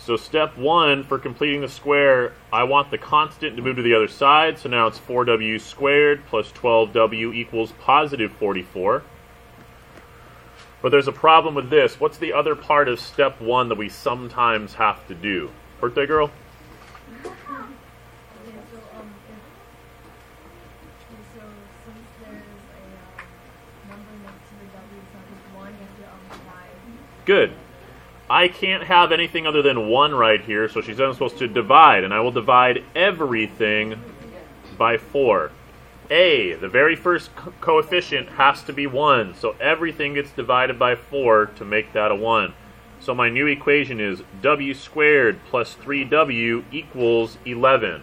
So step 1, for completing the square, I want the constant to move to the other side. So now it's 4w squared plus 12w equals positive 44. But there's a problem with this. What's the other part of step 1 that we sometimes have to do? Birthday girl? Good. I can't have anything other than 1 right here, so she's then supposed to divide, and I will divide everything by 4. A, the very first coefficient, has to be 1, so everything gets divided by 4 to make that a 1. So my new equation is w squared plus 3w equals 11.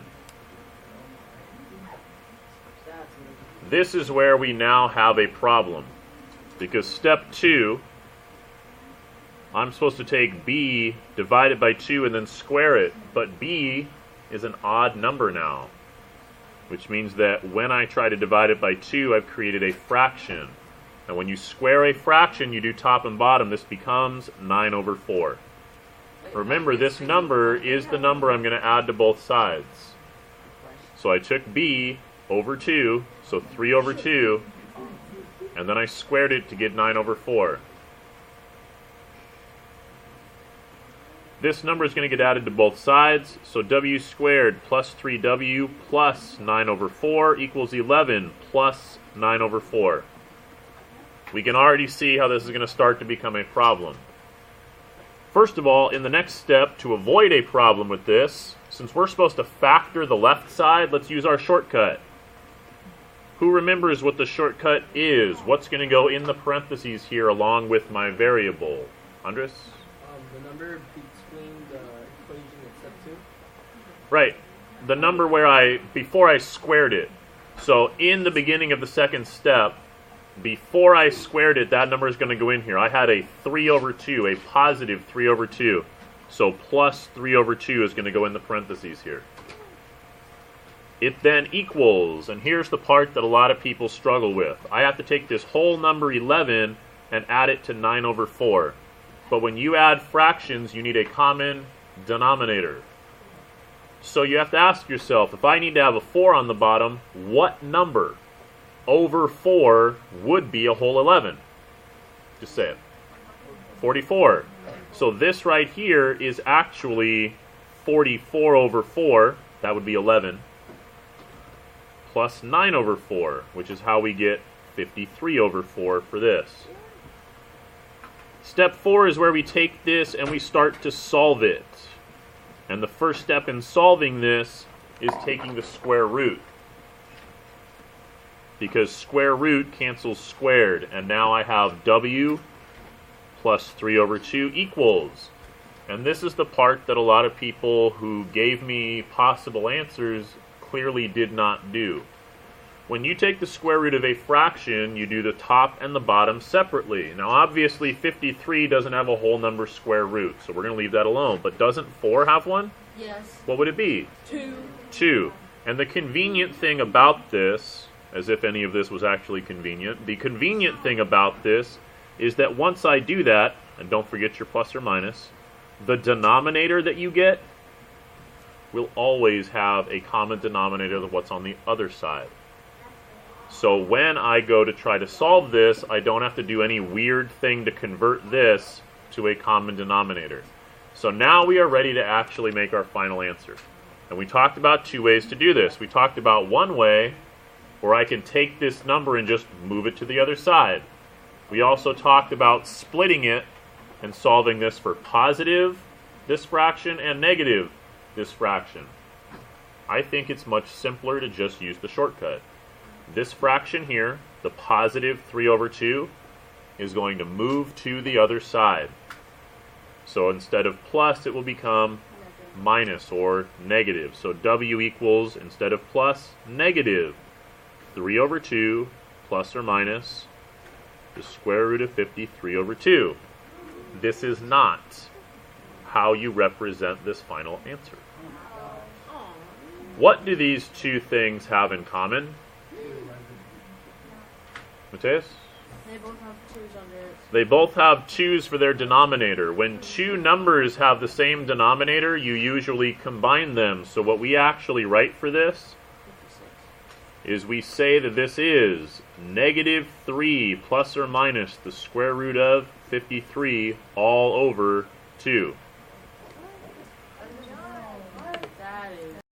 This is where we now have a problem, because step 2, I'm supposed to take b, divide it by 2, and then square it. But b is an odd number now, which means that when I try to divide it by 2, I've created a fraction. And when you square a fraction, you do top and bottom. This becomes 9 over 4. Remember, this number is the number I'm going to add to both sides. So I took b over 2, so 3 over 2, and then I squared it to get 9 over 4. This number is going to get added to both sides, so w squared plus 3w plus 9 over 4 equals 11 plus 9 over 4. We can already see how this is going to start to become a problem. First of all, in the next step, to avoid a problem with this, since we're supposed to factor the left side, let's use our shortcut. Who remembers what the shortcut is? What's going to go in the parentheses here along with my variable? Andres? The number between the equation and step 2? Right. The number where before I squared it. So in the beginning of the second step, before I squared it, that number is going to go in here. I had a 3 over 2, a positive 3 over 2. So plus 3 over 2 is going to go in the parentheses here. It then equals, and here's the part that a lot of people struggle with. I have to take this whole number 11 and add it to 9 over 4. But when you add fractions, you need a common denominator. So you have to ask yourself, if I need to have a 4 on the bottom, what number over 4 would be a whole 11? Just say it. 44. So this right here is actually 44 over 4. That would be 11. Plus 9 over 4, which is how we get 53 over 4 for this. Step 4 is where we take this and we start to solve it. And the first step in solving this is taking the square root. Because square root cancels squared. And now I have w plus 3 over 2 equals. And this is the part that a lot of people who gave me possible answers clearly did not do. When you take the square root of a fraction, you do the top and the bottom separately. Now obviously 53 doesn't have a whole number square root, so we're going to leave that alone. But doesn't 4 have one? Yes. What would it be? 2. 2. And the convenient thing about this, as if any of this was actually convenient, the convenient thing about this is that once I do that, and don't forget your plus or minus, the denominator that you get will always have a common denominator of what's on the other side. So when I go to try to solve this, I don't have to do any weird thing to convert this to a common denominator. So now we are ready to actually make our final answer. And we talked about 2 ways to do this. We talked about one way where I can take this number and just move it to the other side. We also talked about splitting it and solving this for positive this fraction and negative this fraction. I think it's much simpler to just use the shortcut. This fraction here, the positive 3 over 2, is going to move to the other side. So instead of plus, it will become minus or negative. So w equals, instead of plus, negative 3 over 2 plus or minus the square root of 53 over 2. This is not how you represent this final answer. What do these two things have in common? Mateus? They both have 2's under it. They both have 2's for their denominator. When two numbers have the same denominator, you usually combine them. So what we actually write for this 56. is we say that this is -3 plus or minus the square root of 53 all over 2.